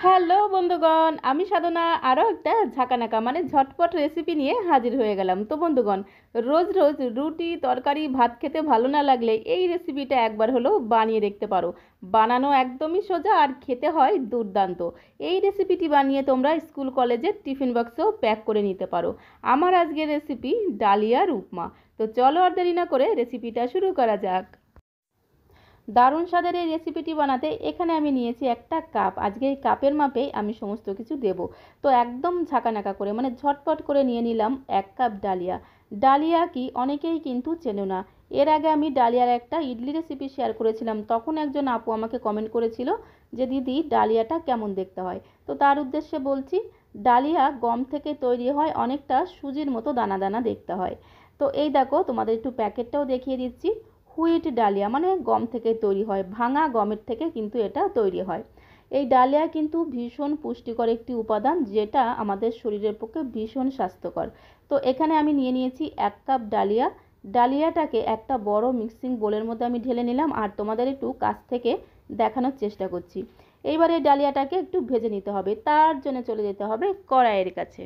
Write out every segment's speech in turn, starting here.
Hello বন্ধুগণ, আমি সাধনা আরও একটা ঝাঁকানাকা মানে ঝটপট রেসিপি নিয়ে হাজির হয়ে গেলাম। তো বন্ধুগণ, রোজ রোজ রুটি তরকারি ভাত খেতে ভালো না লাগলে এই রেসিপিটা একবার হলেও বানিয়ে দেখতে পারো। বানানো একদমই সোজা আর খেতে হয় দুর্দান্ত। এই রেসিপিটি বানিয়ে তোমরা স্কুল কলেজের টিফিন বক্সেও প্যাক করে নিতে পারো। আমার আজকের রেসিপি ডালিয়ার উপমা। তো চলো আর দেরি না করে রেসিপিটা শুরু করা যাক। দারুণ স্বাদের এই রেসিপিটি বানাতে এখানে আমি নিয়েছি একটা কাপ। আজকে এই কাপের মাপেই আমি সমস্ত কিছু দেব। তো একদম ঝাঁকানাকা করে মানে ঝটপট করে নিয়ে নিলাম 1 কাপ ডালিয়া। ডালিয়া কি অনেকেই কিন্তু চেনো না। এর আগে আমি ডালিয়ার একটা ইডলি রেসিপি শেয়ার করেছিলাম, তখন একজন আপু আমাকে কমেন্ট করেছিল যে দিদি ডালিয়াটা কেমন দেখতে হয়। তো তার উদ্দেশ্যে বলছি, ডালিয়া গম থেকে তৈরি হয়, অনেকটা সুজির মতো দানা দানা দেখতে হয়। তো এই দেখো, তোমাদের একটু প্যাকেটটাও দেখিয়ে দিচ্ছি। হুইট ডালিয়া মানে গম থেকে তৈরি হয়, ভাঙা গমের থেকে কিন্তু এটা তৈরি হয়। এই ডালিয়া কিন্তু ভীষণ পুষ্টিকর একটি উপাদান, যেটা আমাদের শরীরের পক্ষে ভীষণ স্বাস্থ্যকর। তো এখানে আমি নিয়ে নিয়েছি 1 কাপ ডালিয়া। ডালিয়াটাকে একটা বড় মিক্সিং বোলের মধ্যে আমি ঢেলে নিলাম, আর তোমাদের একটু কাছ থেকে দেখানোর চেষ্টা করছি। এইবার এই ডালিয়াটাকে একটু ভেজে নিতে হবে, তার জন্য চলে যেতে হবে কড়াইয়ের কাছে।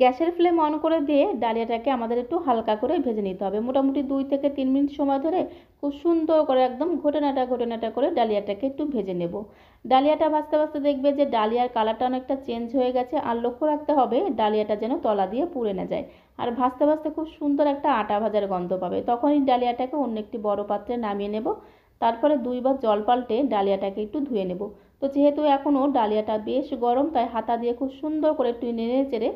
গ্যাসের ফ্লেম অন করে দিয়ে ডালিয়াটাকে আমাদের একটু হালকা করে ভেজে নিতে হবে, মোটামুটি 2 থেকে 3 মিনিট সময় ধরে খুব সুন্দর করে একদম ঘটনাটা ঘটনাটা করে ডালিয়াটাকে একটু ভেজে নেব। ডালিয়াটা ভাজতে ভাজতে দেখবে যে ডালিয়ার কালারটা অনেকটা চেঞ্জ হয়ে গেছে, আর লক্ষ্য রাখতে হবে ডালিয়াটা যেন তলা দিয়ে পুড়ে না যায়। আর ভাজতে ভাজতে খুব সুন্দর একটা আটা ভাজার গন্ধ পাবে, তখনই ডালিয়াটাকে অন্য একটি বড় পাত্রে নামিয়ে নেব। তারপরে 2 বার জল পাল্টে ডালিয়াটাকে একটু ধুয়ে নেব। তো যেহেতু এখনও ডালিয়াটা বেশ গরম, তাই হাতা দিয়ে খুব সুন্দর করে একটু নেড়ে চেড়ে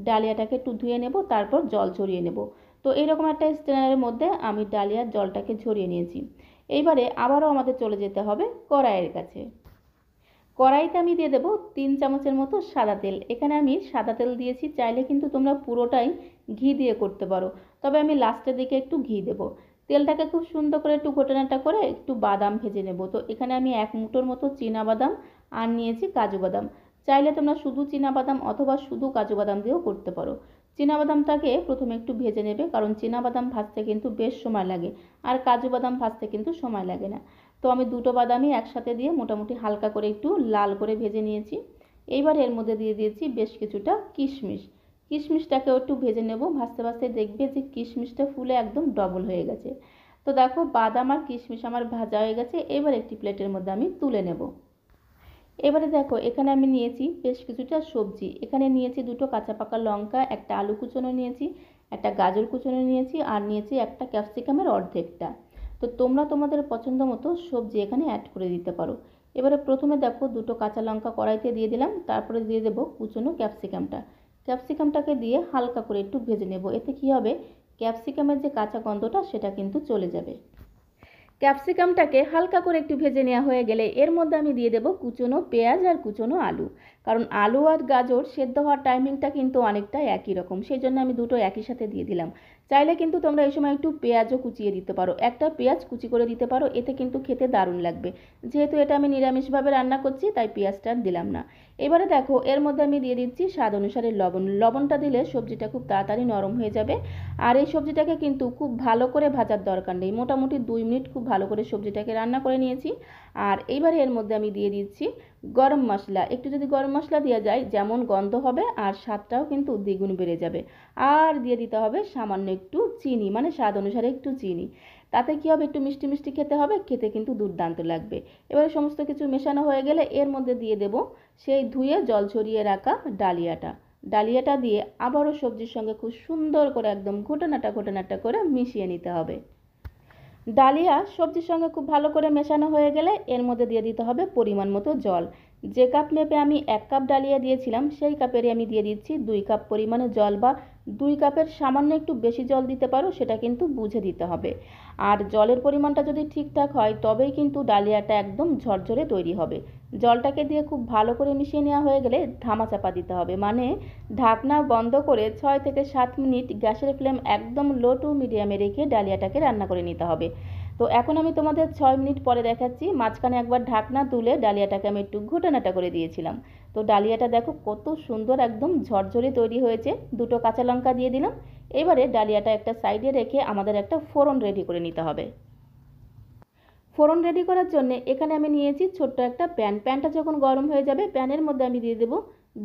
ডালিয়াটাকে একটু ধুয়ে নেব, তারপর জল ঝরিয়ে নেব। তো এইরকম একটা স্ট্রেনারের মধ্যে আমি ডালিয়ার জলটাকে ঝরিয়ে নিয়েছি। এইবারে আবারও আমাদের চলে যেতে হবে কড়াইয়ের কাছে। কড়াইতে আমি দিয়ে দেবো 3 চামচের মতো সাদা তেল। এখানে আমি সাদা তেল দিয়েছি, চাইলে কিন্তু তোমরা পুরোটাই ঘি দিয়ে করতে পারো, তবে আমি লাস্টের দিকে একটু ঘি দেবো। তেলটাকে খুব সুন্দর করে একটু ঘোটানাটা করে একটু বাদাম ভেজে নেব। তো এখানে আমি 1 মুঠোর মতো চীনা বাদাম আর নিয়েছি কাজু বাদাম। চাইলে তোমরা শুধু চীনা বাদাম অথবা শুধু কাজু বাদাম দিয়েও করতে পারো। চীনা বাদামটাকে প্রথমে একটু ভেজে নেবে, কারণ চীনা বাদাম ভাজতে কিন্তু বেশ সময় লাগে, আর কাজু বাদাম ভাজতে কিন্তু সময় লাগে না। তো আমি দুটো বাদামই একসাথে দিয়ে মোটামুটি হালকা করে একটু লাল করে ভেজে নিয়েছি। এইবার এর মধ্যে দিয়ে দিয়েছি বেশ কিছুটা কিশমিশ। কিশমিশটাকেও একটু ভেজে নেব, ভাজতে ভাজতে দেখবে যে কিশমিশটা ফুলে একদম ডবল হয়ে গেছে। তো দেখো, বাদাম আর কিশমিশ আমার ভাজা হয়ে গেছে। এবার একটি প্লেটের মধ্যে আমি তুলে নেব। এবারে দেখো, এখানে আমি নিয়েছি বেশ কিছুটা সবজি। এখানে নিয়েছি দুটো কাঁচা পাকা লঙ্কা, একটা আলু কুচোনো নিয়েছি, একটা গাজর কুচোনো নিয়েছি, আর নিয়েছি একটা ক্যাপসিকামের অর্ধেকটা। তো তোমরা তোমাদের পছন্দ মতো সবজি এখানে অ্যাড করে দিতে পারো। এবারে প্রথমে দেখো, দুটো কাঁচা লঙ্কা কড়াইতে দিয়ে দিলাম, তারপরে দিয়ে দেবো কুচোনো ক্যাপসিকামটা। ক্যাপসিকামটাকে দিয়ে হালকা করে একটু ভেজে নেব। এতে কী হবে, ক্যাপসিকামের যে কাঁচা গন্ধটা সেটা কিন্তু চলে যাবে। ক্যাপসিকামটাকে হালকা করে একটু ভেজে নেওয়া হয়ে গেলে এর মধ্যে আমি দিয়ে দেবো কুচনো পেঁয়াজ আর কুচনো আলু। কারণ আলু আর গাজর সেদ্ধ হওয়ার টাইমিংটা কিন্তু অনেকটা একই রকম, সেই জন্য আমি দুটো একই সাথে দিয়ে দিলাম। চাইলে কিন্তু তোমরা এই সময় একটু পেঁয়াজও কুচিয়ে দিতে পারো, একটা পেঁয়াজ কুচি করে দিতে পারো, এতে কিন্তু খেতে দারুণ লাগবে। যেহেতু এটা আমি নিরামিষভাবে রান্না করছি, তাই পেঁয়াজটা দিলাম না। এবারে দেখো, এর মধ্যে আমি দিয়ে দিচ্ছি স্বাদ অনুসারে লবণ। লবণটা দিলে সবজিটা খুব তাড়াতাড়ি নরম হয়ে যাবে। আর এই সবজিটাকে কিন্তু খুব ভালো করে ভাজার দরকার নেই, মোটামুটি 2 মিনিট খুব ভালো করে সবজিটাকে রান্না করে নিয়েছি। আর এইবারে এর মধ্যে আমি দিয়ে দিচ্ছি গরম মশলা। একটু যদি গরম মশলা দেওয়া যায়, যেমন গন্ধ হবে আর স্বাদটাও কিন্তু দ্বিগুণ বেড়ে যাবে। আর দিয়ে দিতে হবে সামান্য একটু চিনি, মানে স্বাদ অনুসারে একটু চিনি। তাতে কী হবে, একটু মিষ্টি মিষ্টি খেতে হবে, খেতে কিন্তু দুর্দান্ত লাগবে। এবারে সমস্ত কিছু মেশানো হয়ে গেলে এর মধ্যে দিয়ে দেব সেই ধুয়ে জল ঝরিয়ে রাখা ডালিয়াটা। ডালিয়াটা দিয়ে আবারও সবজির সঙ্গে খুব সুন্দর করে একদম ঘটনাটা ঘটনাটা করে মিশিয়ে নিতে হবে। ডালিয়া সবজির সঙ্গে খুব ভালো করে মেশানো হয়ে গেলে এর মধ্যে দিয়ে দিতে হবে পরিমাণ মতো জল। যে কাপ মেপে আমি 1 কাপ ডালিয়া দিয়েছিলাম, সেই কাপেরই আমি দিয়ে দিচ্ছি 2 কাপ পরিমাণে জল, বা 2 কাপের সামান্য একটু বেশি জল দিতে পারো, সেটা কিন্তু বুঝে দিতে হবে। আর জলের পরিমাণটা যদি ঠিকঠাক হয়, তবেই কিন্তু ডালিয়াটা একদম ঝরঝরে তৈরি হবে। জলটাকে দিয়ে খুব ভালো করে মিশিয়ে নেওয়া হয়ে গেলে ধামা চাপা দিতে হবে, মানে ঢাকনা বন্ধ করে 6 থেকে 7 মিনিট গ্যাসের ফ্লেম একদম লো টু মিডিয়ামে রেখে ডালিয়াটাকে রান্না করে নিতে হবে। তো এখন আমি তোমাদের 6 মিনিট পরে দেখাচ্ছি। মাঝখানে একবার ঢাকনা তুলে ডালিয়াটাকে আমি একটু ঘোটানাটা করে দিয়েছিলাম। তো ডালিয়াটা দেখো কত সুন্দর একদম ঝরঝরে তৈরি হয়েছে। দুটো কাঁচা লঙ্কা দিয়ে দিলাম। এবারে ডালিয়াটা একটা সাইডে রেখে আমাদের একটা ফোড়ন রেডি করে নিতে হবে। ফোড়ন রেডি করার জন্য এখানে আমি নিয়েছি ছোট্ট একটা প্যান। প্যানটা যখন গরম হয়ে যাবে প্যানের মধ্যে আমি দিয়ে দেবো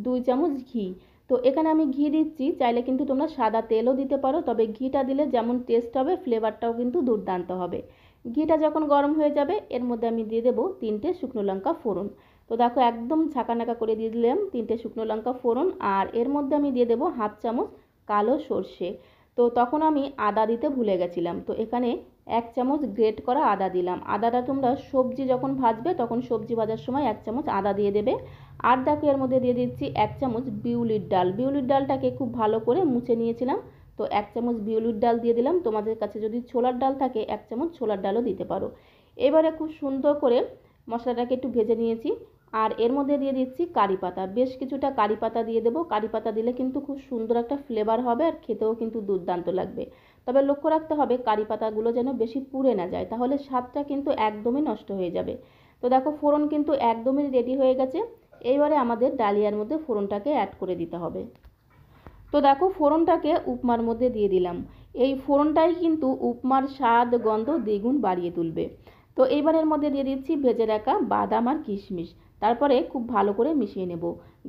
2 চামচ ঘি। তো এখানে আমি ঘি দিচ্ছি, চাইলে কিন্তু তোমরা সাদা তেলও দিতে পারো, তবে ঘিটা দিলে যেমন টেস্ট হবে ফ্লেভারটাও কিন্তু দুর্দান্ত হবে। ঘিটা যখন গরম হয়ে যাবে এর মধ্যে আমি দিয়ে দেবো 3টে শুকনো লঙ্কা ফোড়ন। তো দেখো একদম ছাঁকানাকা করে দিয়ে দিলাম 3টে শুকনো লঙ্কা ফোড়ন, আর এর মধ্যে আমি দিয়ে দেবো হাফ চামচ কালো সর্ষে। তো তখন আমি আদা দিতে ভুলে গেছিলাম, তো এখানে 1 চামচ গ্রেট করা আদা দিলাম। আদাটা তোমরা সবজি যখন ভাজবে তখন সবজি ভাজার সময় 1 চামচ আদা দিয়ে দেবে। আর দেখো এর মধ্যে দিয়ে দিচ্ছি 1 চামচ বিউলির ডাল। বিউলির ডালটাকে খুব ভালো করে মুছে নিয়েছিলাম, তো 1 চামচ বিউলির ডাল দিয়ে দিলাম। তোমাদের কাছে যদি ছোলার ডাল থাকে 1 চামচ ছোলার ডালও দিতে পারো। এবারে খুব সুন্দর করে মশলাটাকে একটু ভেজে নিয়েছি। আর এর মধ্যে দিয়ে দিচ্ছি কারি পাতা, বেশ কিছুটা কারি পাতা দিয়ে দেবো। কারি পাতা দিলে কিন্তু খুব সুন্দর একটা ফ্লেভার হবে আর খেতেও কিন্তু দুর্দান্ত লাগবে। তবে লক্ষ্য রাখতে হবে কারি পাতাগুলো যেন বেশি পুড়ে না যায়, তাহলে স্বাদটা কিন্তু একদমই নষ্ট হয়ে যাবে। তো দেখো ফোড়ন কিন্তু একদমই রেডি হয়ে গেছে। এইবারে আমাদের ডালিয়ার মধ্যে ফোড়নটাকে অ্যাড করে দিতে হবে। তো দেখো ফোড়নটাকে উপমার মধ্যে দিয়ে দিলাম। এই ফোড়নটাই কিন্তু উপমার স্বাদ গন্ধ দ্বিগুণ বাড়িয়ে তুলবে। তো এইবারের মধ্যে দিয়ে দিচ্ছি ভেজে রাখা বাদাম আর কিশমিশ। তারপরে খুব ভালো করে মিশিয়ে নেব।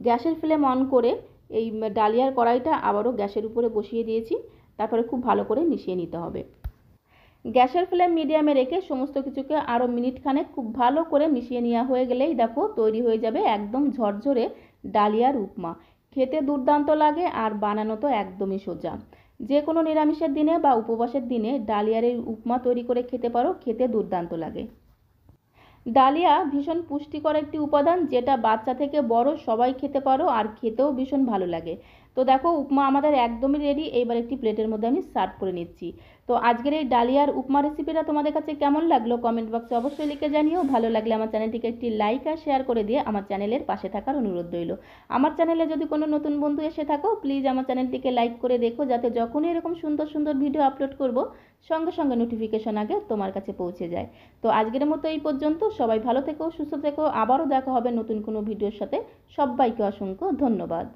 গ্যাসের ফ্লেম অন করে এই ডালিয়ার কড়াইটা আবারও গ্যাসের উপরে বসিয়ে দিয়েছি। তারপরে খুব ভালো করে মিশিয়ে নিতে হবে। গ্যাসের ফ্লেম মিডিয়ামে রেখে সমস্ত কিছুকে আরও মিনিট খানেক খুব ভালো করে মিশিয়ে নেওয়া হয়ে গেলেই দেখো তৈরি হয়ে যাবে একদম ঝরঝরে ডালিয়ার উপমা। খেতে দুর্দান্ত লাগে আর বানানো তো একদমই সোজা। যে কোনো নিরামিষের দিনে বা উপবাসের দিনে ডালিয়ার এই উপমা তৈরি করে খেতে পারো, খেতে দুর্দান্ত লাগে। ডালিয়া ভীষণ পুষ্টিকর একটি উপাদান, যেটা বাচ্চা থেকে বড় সবাই খেতে পারো আর খেতেও ভীষণ ভালো লাগে। তো দেখো উপমা আমাদের একদমই রেডি। এইবার একটি প্লেটের মধ্যে আমি সার্ভ করে নিচ্ছি। তো আজকের এই ডালিয়ার উপমা রেসিপিটা তোমাদের কাছে কেমন লাগলো কমেন্ট বক্সে অবশ্যই লিখে জানিও। ভালো লাগলে আমার চ্যানেলটিকে একটি লাইক আর শেয়ার করে দিয়ে আমার চ্যানেলের পাশে থাকার অনুরোধ রইল। আমার চ্যানেলে যদি কোনো নতুন বন্ধু এসে থাকো প্লিজ আমার চ্যানেলটিকে লাইক করে দেখো, যাতে যখনই এরকম সুন্দর সুন্দর ভিডিও আপলোড করব সঙ্গে সঙ্গে নোটিফিকেশন আগে তোমার কাছে পৌঁছে যায়। তো আজকের মতো এই পর্যন্ত। সবাই ভালো থেকো, সুস্থ থেকো। আবারও দেখা হবে নতুন কোনো ভিডিওর সাথে। সবাইকে অসংখ্য ধন্যবাদ।